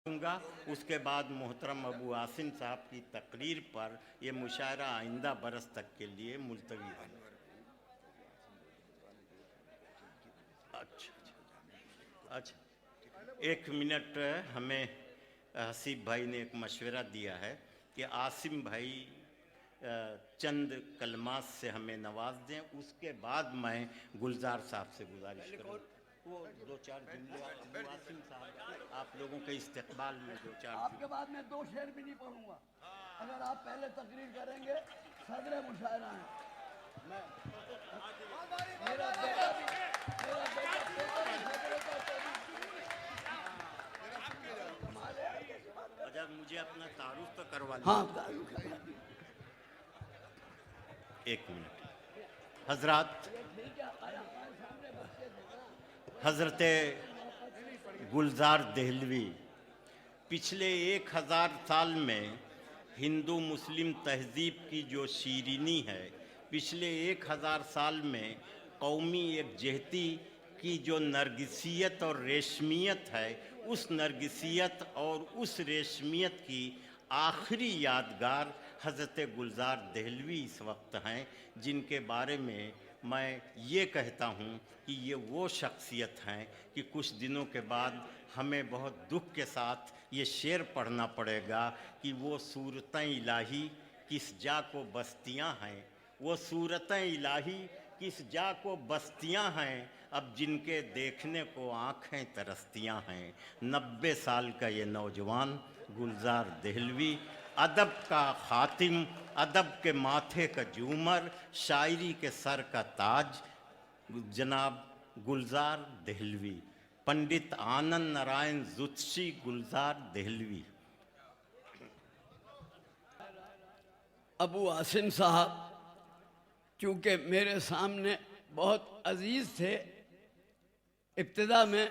दूंगा। उसके बाद मोहतरम अबू आसिम साहब की तकरीर पर यह मुशायरा आइंदा बरस तक के लिए मुलतवी है। अच्छा, 1 मिनट हमें हसीब भाई ने एक मशवरा दिया है कि आसिम भाई चंद कलमात से हमें नवाज दें, उसके बाद मैं गुलजार साहब से गुजारिश करूँ वो 2-4 जुमले अबू आसिम साहब आप लोगों के इस्तकबाल में 2-4। आपके बाद में 2 शेर भी नहीं पढ़ूंगा, अगर आप पहले तकरीर करेंगे। सदर मुशायरा है, मैं मेरा बेटा भी अच्छा, मुझे अपना तारुफ तो करवा लीजिए। हाँ, 1 मिनट। हजरत हजरत गुलजार देहलवी पिछले 1000 साल में हिंदू मुस्लिम तहज़ीब की जो शीरीनी है, पिछले 1000 साल में कौमी एकजहती की जो नरगिसियत और रेशमियत है, उस नरगिसियत और उस रेशमियत की आखिरी यादगार हज़रत गुलजार देहलवी इस वक्त हैं, जिनके बारे में मैं ये कहता हूँ कि ये वो शख्सियत हैं कि कुछ दिनों के बाद हमें बहुत दुख के साथ ये शेर पढ़ना पड़ेगा कि वो सूरतें इलाही किस जा को बस्तियाँ हैं, वो सूरतें इलाही किस जा को बस्तियाँ हैं, अब जिनके देखने को आँखें तरसतियाँ हैं। 90 साल का ये नौजवान गुलजार देहलवी, अदब का खातिम, अदब के माथे का झूमर, शायरी के सर का ताज, जनाब गुलजार देहलवी, पंडित आनंद नारायण जुत्शी गुलजार देहलवी। अबू आसिम साहब चूँकि मेरे सामने बहुत अजीज़ थे, इब्तिदा में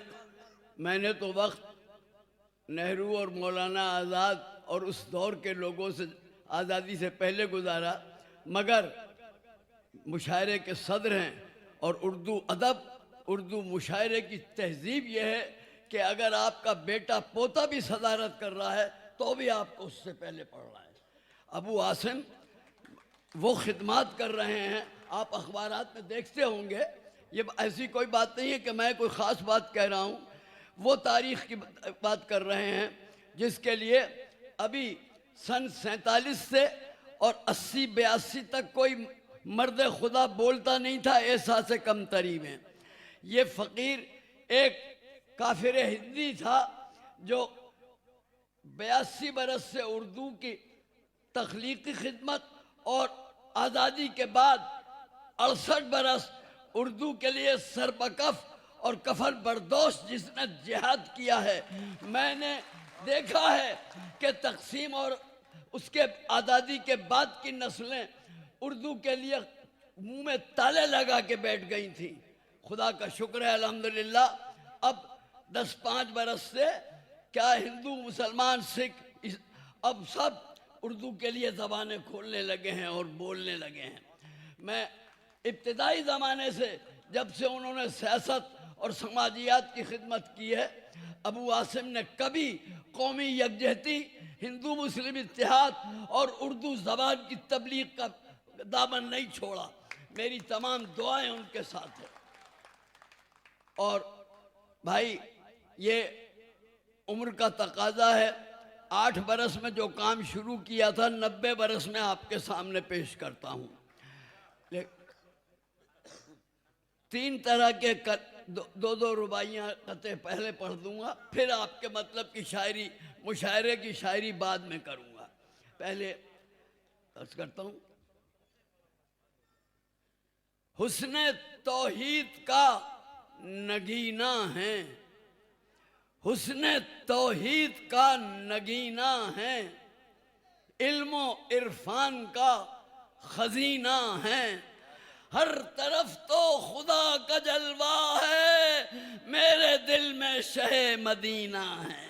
मैंने तो वक्त नेहरू और मौलाना आज़ाद और उस दौर के लोगों से आज़ादी से पहले गुजारा, मगर मुशायरे के सदर हैं और उर्दू अदब, उर्दू मुशायरे की तहज़ीब यह है कि अगर आपका बेटा पोता भी सदारत कर रहा है तो भी आपको उससे पहले पढ़ना है। अबू आसिम वो खिदमात कर रहे हैं, आप अखबारात में देखते होंगे, ये ऐसी कोई बात नहीं है कि मैं कोई ख़ास बात कह रहा हूँ, वो तारीख़ की बात कर रहे हैं जिसके लिए अभी सन 47 से और 80-82 तक कोई मर्द खुदा बोलता नहीं था, ऐसा से कम तरी में। ये फ़कीर एक काफिर हिंदी था जो 82 बरस से उर्दू की तख्लीकी खिदमत और आज़ादी के बाद 68 बरस उर्दू के लिए सरबकफ और कफल बर्दोश जिसने जिहाद किया है। मैंने देखा है कि तकसीम और उसके आज़ादी के बाद की नस्लें उर्दू के लिए मुंह में ताले लगा के बैठ गई थी। खुदा का शुक्र है अल्हम्दुलिल्लाह, अब 10-5 बरस से क्या हिंदू मुसलमान सिख अब सब उर्दू के लिए ज़बानें खोलने लगे हैं और बोलने लगे हैं। मैं इब्तिदाई ज़माने से जब से उन्होंने सियासत और समाजियात की खिदमत की है, अबू आसिम ने कभी कौमी यकजहती, हिंदू मुस्लिम इत्तेहाद और उर्दू ज़बान की तबलीग का दामन नहीं छोड़ा। मेरी तमाम दुआएं उनके साथ हैं। और भाई ये उम्र का तकाजा है, 8 बरस में जो काम शुरू किया था 90 बरस में आपके सामने पेश करता हूँ। 3 तरह के दो रुबाइयाँ कते पहले पढ़ दूंगा, फिर आपके मतलब की शायरी, मुशायरे की शायरी बाद में करूँगा। पहले अर्ज करता हूँ। हुस्ने तौहीद का नगीना है, हुस्ने तौहीद का नगीना है, इल्मो इरफान का खजीना है, हर तरफ तो खुदा का जलवा है, मेरे दिल में शहे मदीना है।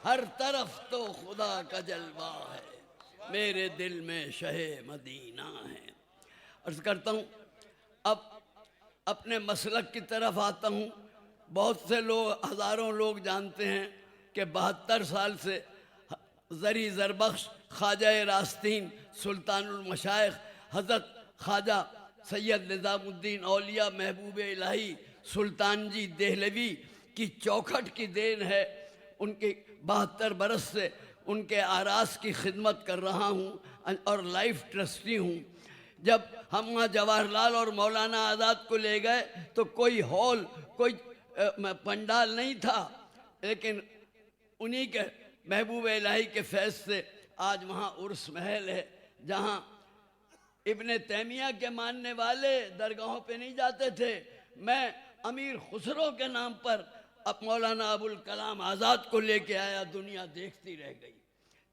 हर तरफ तो खुदा का जलवा है, मेरे दिल में शहे मदीना है। अर्ज करता हूँ, अब अपने मसलक की तरफ आता हूँ। बहुत से लोग, हज़ारों लोग जानते हैं कि 72 साल से ज़री ज़रबख्श ख्वाजा रास्तीन सुल्तानुल मशाइख हज़रत ख्वाजा सैयद निज़ामुद्दीन औलिया महबूब इलाही सुल्तान जी देहलवी की चौखट की देन है। उनके 72 बरस से उनके आरास की खिदमत कर रहा हूँ और लाइफ ट्रस्टी हूँ। जब हम वहाँ जवाहरलाल और मौलाना आज़ाद को ले गए तो कोई हॉल, कोई पंडाल नहीं था, लेकिन उन्हीं के महबूब इलाही के फैज़ से आज वहाँ उर्स महल है, जहाँ इब्ने तैमिया के मानने वाले दरगाहों पे नहीं जाते थे। मैं अमीर खुसरो के नाम पर अब मौलाना अबुल कलाम आज़ाद को लेके आया, दुनिया देखती रह गई।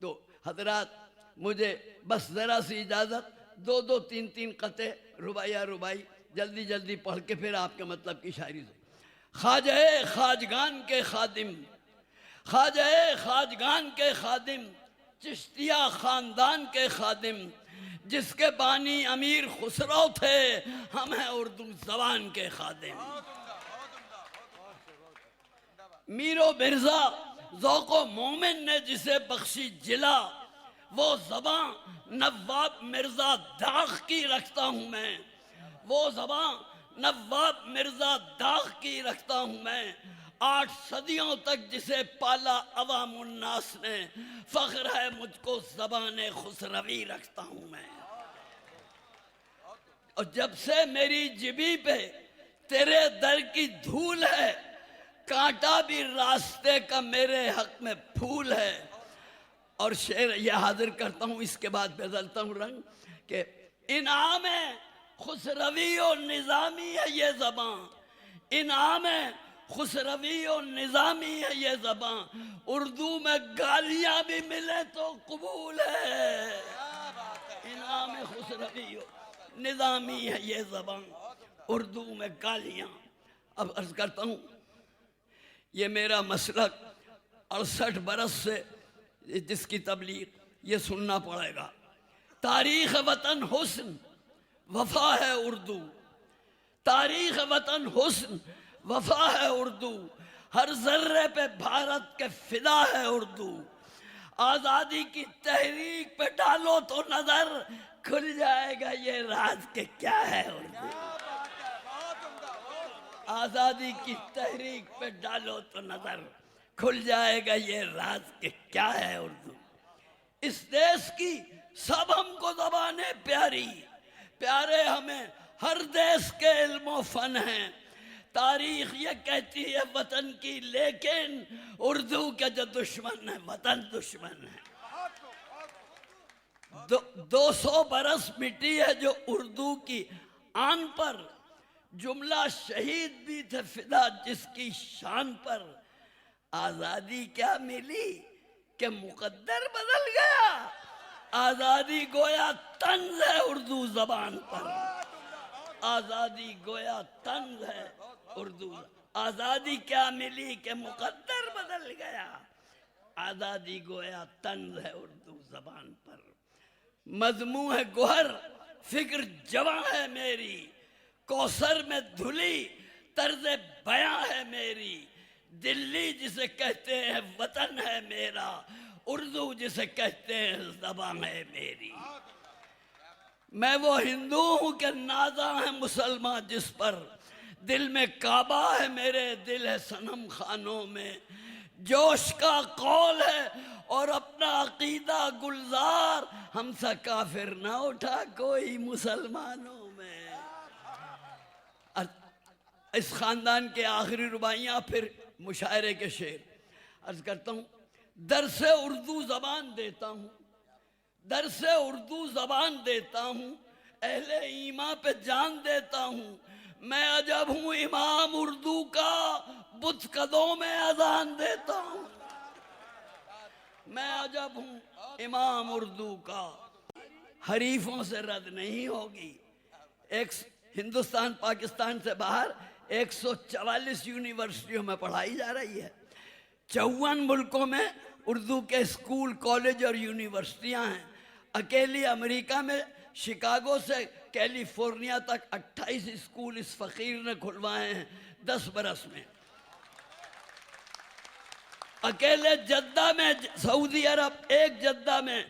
तो हजरात, मुझे बस ज़रा सी इजाज़त, 2-2, 3-3 कते रुबाइया रुबाई जल्दी जल्दी पढ़ के फिर आपके मतलब की शायरी से। ख्वाजा खाजगान के खादिम, ख्वाजा खाजगान के खादिम, चिश्तिया ख़ानदान के खादिम, जिसके बानी अमीर खुसरो थे, हम हैं उर्दू ज़बान के खादिम। मीरो मिर्ज़ा ज़ौक़ो मोमिन ने जिसे बख्शी जिला, वो ज़बां नवाब मिर्ज़ा दाग़ की रखता हूँ मैं, वो ज़बां नवाब मिर्ज़ा दाग़ की रखता हूँ मैं। 8 सदियों तक जिसे पाला अवामुन्नास ने, फ़ख्र है मुझको ज़बान खुसरवी रखता हूँ मैं। और जब से मेरी जिबी पे तेरे दर की धूल है, कांटा भी रास्ते का मेरे हक में फूल है। और शेर यह हाजिर करता हूँ, इसके बाद बदलता हूँ रंग के इनाम खुसरवी और निज़ामी है ये ज़बां, इनाम खुसरवी और निज़ामी है ये ज़बां। उर्दू में गालियाँ भी मिले तो कबूल है, इनाम खुसरवी और निज़ामी है ये ज़बां, उर्दू में गालियाँ। अब अर्ज़ करता हूँ, ये मेरा मसलक 68 बरस से जिसकी तबलीग, ये सुनना पड़ेगा। तारीख़ वतन हुस्न वफ़ा है उर्दू, तारीख़ वतन हुस्न वफ़ा है उर्दू, हर ज़र्रे पे भारत के फ़िदा है उर्दू। आज़ादी की तहरीक पे डालो तो नज़र, खुल जाएगा ये राज के क्या है उर्दू। आज़ादी की तहरीक पे डालो तो नज़र, खुल जाएगा ये राज के क्या है उर्दू। इस देश की सब हमको ज़बानें प्यारी, प्यारे हमें हर देश के इल्म फ़न हैं। तारीख़ ये कहती है वतन की, लेकिन उर्दू के जो दुश्मन है वतन दुश्मन है। 200 बरस मिटी है जो उर्दू की आन पर, जुमला शहीद भी थे फिदा जिसकी शान पर। आज़ादी क्या मिली कि मुकद्दर बदल गया, आज़ादी गोया तंज है उर्दू ज़बान पर, आज़ादी गोया तंज है उर्दू। आज़ादी क्या मिली कि मुकद्दर बदल गया, आज़ादी गोया तंज है उर्दू ज़बान पर। मजमू है गोहर फिक्र जवां है मेरी, कौसर में धुली तर्ज बयां है मेरी। दिल्ली जिसे कहते हैं वतन है मेरा, उर्दू जिसे कहते हैं ज़बां है मेरी। मैं वो हिंदू हूँ कि नाज़ा है मुसलमान जिस पर, दिल में काबा है मेरे दिल है सनम खानों में। जोश का कौल है और अपना अकीदा गुलजार, हमसा काफिर ना उठा कोई मुसलमानों में। इस खानदान के आखिरी रुबाइयाँ फिर मुशायरे के शेर अर्ज करता हूँ। दरसे उर्दू ज़बान देता हूँ, दरसे उर्दू ज़बान देता हूँ, अहले ईमा पे जान देता हूँ। मैं अजब हूँ इमाम उर्दू का, बुत कदों में अजान देता हूँ। मैं अजब हूँ इमाम उर्दू का, हरीफों से रद्द नहीं होगी। एक हिंदुस्तान पाकिस्तान से बाहर 144 यूनिवर्सिटियों में पढ़ाई जा रही है। 54 मुल्कों में उर्दू के स्कूल, कॉलेज और यूनिवर्सिटियां हैं। अकेली अमेरिका में शिकागो से कैलिफोर्निया तक 28 स्कूल इस फ़कीर ने खुलवाए हैं 10 बरस में। अकेले जद्दा में, सऊदी अरब एक जद्दा में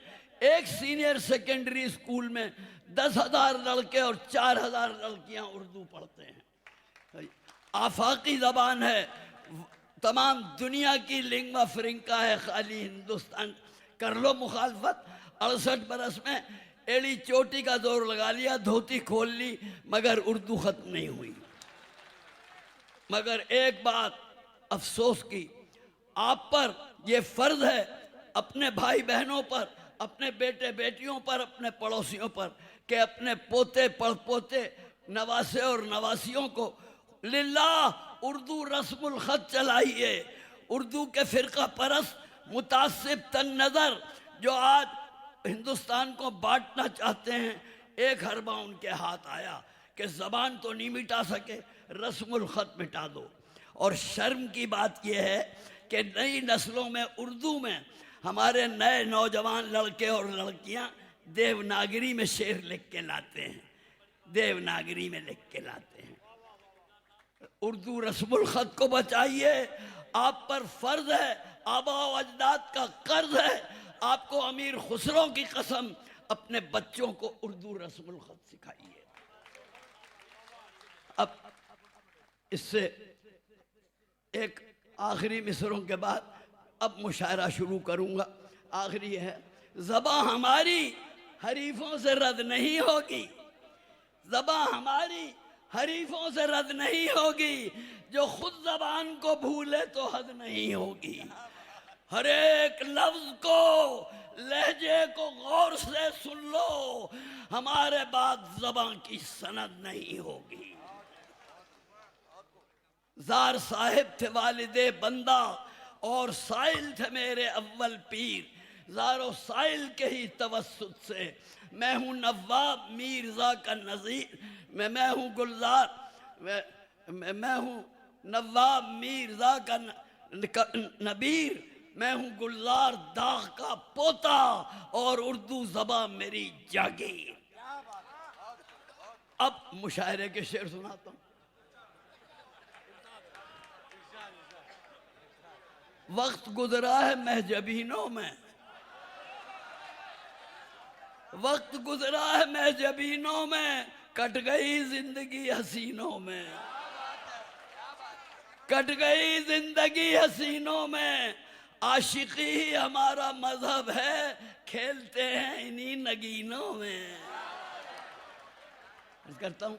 एक सीनियर सेकेंडरी स्कूल में 10,000 लड़के और 4,000 लड़कियां उर्दू पढ़ते हैं। आफाकी जबान है, तमाम दुनिया की लिंग्वा फ्रिंका है, खाली हिंदुस्तान कर लो मुखालफत। 68 बरस में एड़ी चोटी का जोर लगा लिया, धोती खोल ली, मगर उर्दू खत्म नहीं हुई। मगर एक बात अफसोस की, आप पर यह फर्ज है, अपने भाई बहनों पर, अपने बेटे बेटियों पर, अपने पड़ोसियों पर, कि अपने पोते पड़पोते नवासे और नवासियों को लिल्लाह उर्दू रस्मुल खत चलाइए। उर्दू के फिरका परस्त मुतासिब तंग नज़र जो आज हिंदुस्तान को बांटना चाहते हैं, एक हरबा उनके हाथ आया कि ज़बान तो नहीं मिटा सके, रस्मुल खत मिटा दो। और शर्म की बात यह है कि नई नस्लों में उर्दू में हमारे नए नौजवान लड़के और लड़कियां देवनागरी में शेर लिख के लाते हैं, देवनागरी में लिख के लाते हैं। उर्दू रस्मुल खत को बचाइए, आप पर फर्ज है, आबा व अजदाद का कर्ज है। आपको अमीर खुसरो की कसम अपने बच्चों को उर्दू रस्मुल खत सिखाइए। अब इससे एक आखिरी मिसरों के बाद अब मुशायरा शुरू करूंगा। आखिरी है, ज़बां हमारी हरीफों से रद्द नहीं होगी, ज़बां हमारी हरीफों से रद्द नहीं होगी, जो खुद ज़बान को भूले तो हद नहीं होगी। हर एक लफ्ज को, लहजे को गौर से सुन लो, हमारे बाद ज़बां की सनद नहीं होगी। जार साहिब थे वालिदे बंदा और साइल थे मेरे अव्वल पीर, ज़ारो साइल के ही तवस्सुत से मैं हूँ नवाब मीर्ज़ा का नज़ीर, मैं हूँ गुलजार, मैं हूँ नवाब मीर्ज़ा का नबीर, मैं हूँ गुलजार दाग का पोता और उर्दू ज़बां मेरी जागीर। अब मुशायरे के शेर सुनाता हूँ। वक्त गुजरा है महजबीनों में, वक्त गुजरा है महजबीनों में, कट गई जिंदगी हसीनों में, कट गई जिंदगी हसीनों में। आशिकी ही हमारा मजहब है, खेलते हैं इन्हीं नगीनों में। करता हूँ,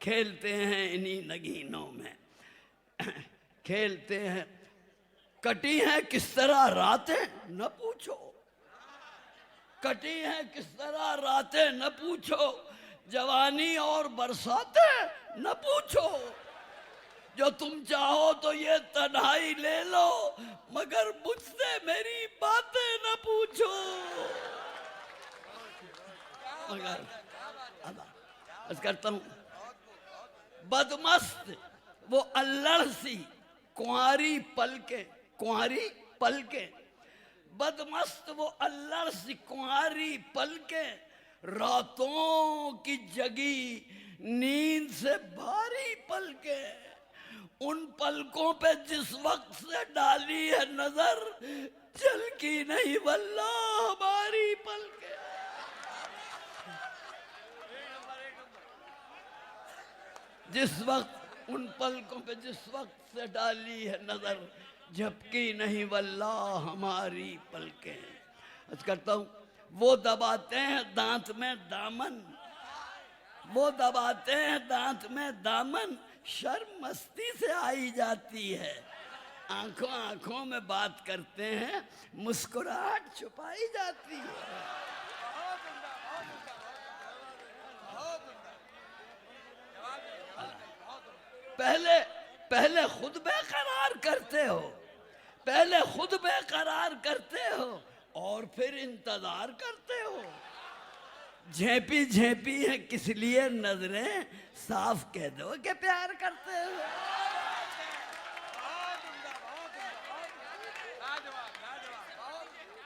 खेलते हैं इन्हीं नगीनों में, खेलते हैं। कटी हैं किस तरह रातें न पूछो, कटी हैं किस तरह रातें न पूछो, जवानी और बरसातें न पूछो। जो तुम चाहो तो ये तन्हाई ले लो, मगर मुझसे मेरी बातें न पूछो। मगर करता हूँ, बदमस्त वो अल्लड़ सी कुंवारी पलके, कुंवारी पलके, बदमस्त वो अल्लड़ सी कुंवारी पलके, रातों की जगी नींद से भारी पलके, उन पलकों पे जिस वक्त से डाली है नजर, झलकी नहीं वल्लाह हमारी पलके। जिस वक्त उन पलकों पे जिस वक्त से डाली है नजर, झपकी नहीं वल्लाह हमारी पलकें। आज करता हूँ, वो दबाते हैं दांत में दामन, वो दबाते हैं दांत में दामन, शर्म मस्ती से आई जाती है। आंखों आंखों में बात करते हैं, मुस्कुराहट छुपाई जाती है। पहले पहले खुद बेकरार करते हो, पहले खुद बेकरार करते हो और फिर इंतजार करते हो। झेपी झेपी है किस लिए नजरें, साफ कह दो कि प्यार करते हो।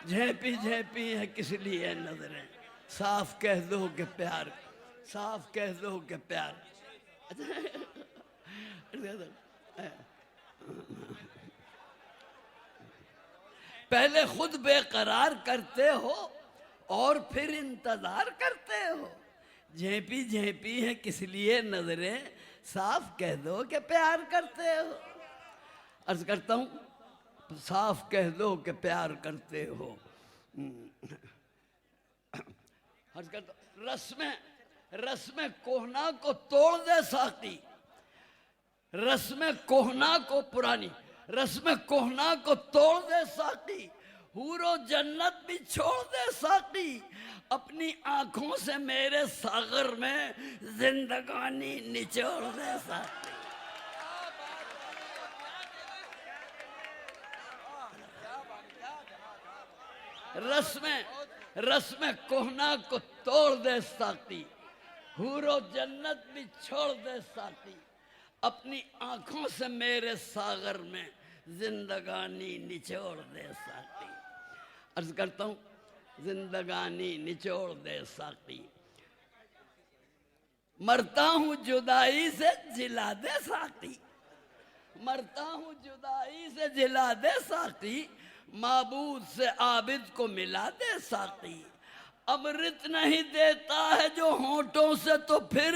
झेपी झेपी है किस लिए नजरें, साफ कह दो कि प्यार, साफ कह दो कि प्यार। पहले खुद बेकरार करते हो और फिर इंतजार करते हो। झेपी झेपी है किस लिए नजरें, साफ कह दो कि प्यार करते हो। अर्ज करता हूँ, साफ कह दो कि प्यार करते हो। अर्ज करता हूँ, रस में कोहना को तोड़ दे साकी, रस में कोहना को पुरानी, रस में कोहना को तोड़ दे साकी, हूरो जन्नत भी छोड़ दे साकी, अपनी आंखों से मेरे सागर में जिंदगानी निचोड़ दे साकी। रस में कोहना को तोड़ दे साकी, हूरो जन्नत भी छोड़ दे साकी, अपनी आंखों से मेरे सागर में जिंदगानी निचोड़ दे साकी। अर्ज करता हूँ, जिंदगानी निचोड़ दे साकी, मरता हूँ जुदाई से जिला दे साकी, मरता हूँ जुदाई से जिला दे साकी, माबूद से आबिद को मिला दे साकी, अमृत नहीं देता है जो होठों से तो फिर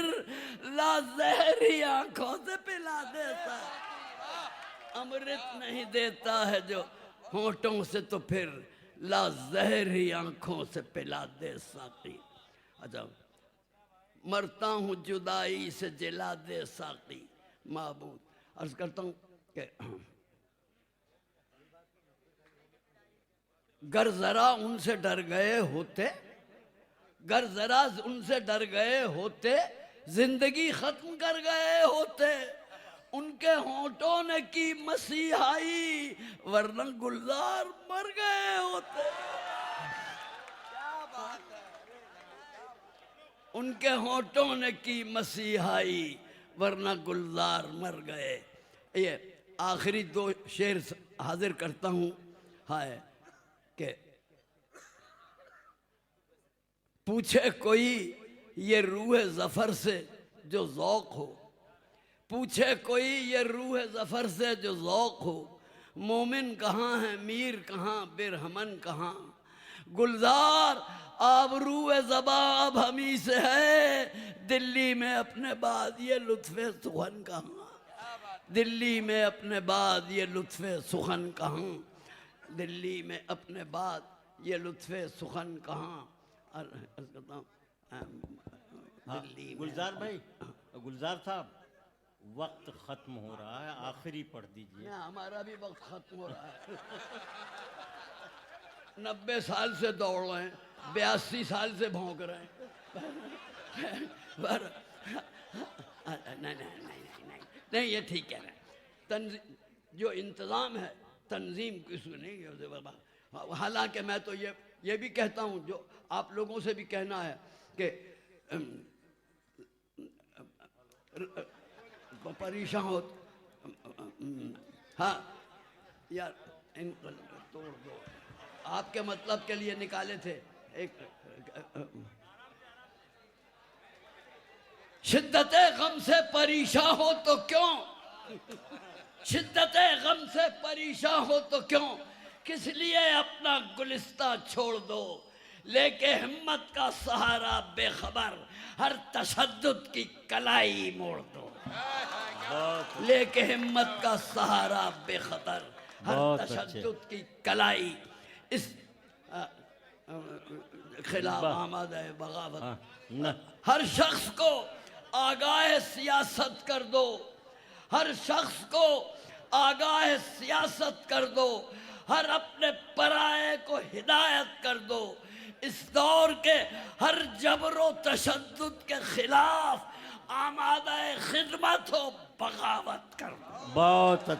ला जहरी आंखों से पिला दे साकी, अमृत नहीं देता है जो होठों से तो फिर ला जहरी आंखों से पिला दे साकी। अच्छा, मरता हूँ जुदाई से जिला दे साकी माबूद। अर्ज करता हूँ कि गर जरा उनसे डर गए होते, गर जरा उनसे डर गए होते, जिंदगी खत्म कर गए होते, उनके होठों ने की मसीहाई, वरना गुलजार मर गए होते। उनके होठों ने की मसीहाई, वरना गुलजार मर गए। ये आखिरी दो शेर हाजिर करता हूँ। हाय कि पूछे कोई ये रूह जफर से जो ज़ौक़ हो, पूछे कोई ये रूह जफर से जो ज़ौक़ हो, मोमिन कहाँ है मीर कहाँ बिरहमन कहाँ, गुलजार आबरूए ज़बा अब हमी से है, दिल्ली में अपने बाद ये लुत्फ़े सुखन कहाँ, दिल्ली में अपने बाद ये लुत्फ़े सुखन कहाँ, दिल्ली में अपने बाद ये लुत्फ़े सुखन कहाँ। गुलजार भाई, गुलजार साहब, वक्त खत्म हो रहा है, आखिरी पढ़ दीजिए। हमारा भी वक्त खत्म हो रहा है। 90 साल से दौड़ रहे हैं, 82 साल से भौंक रहे हैं। नहीं ये ठीक कह रहे हैं। जो इंतज़ाम है तंजीम किसी नहीं है। हालांकि मैं तो ये भी कहता हूँ, जो आप लोगों से भी कहना है कि परेशान हो। हाँ यार, इनको तोड़ दो, आपके मतलब के लिए निकाले थे। एक शिद्दते गम से परेशान हो तो क्यों, शिद्दते गम से परेशान हो तो क्यों, किस लिए अपना गुलिस्ता छोड़ दो, लेके हिम्मत का सहारा बेखबर, हर तशद्दुद की कलाई मोड़ दो, लेके हिम्मत का सहारा बेखतर, हर तशद्दुद की कलाई इस खिलाफ आमाद है बगावत। हर शख्स को आगाह सियासत कर दो, हर शख्स को आगाह सियासत कर दो, हर अपने पराये को हिदायत कर दो, इस दौर के हर जबरो तशद्दुद के खिलाफ आमादा खिदमत हो बगावत कर दो। बहुत अच्छा।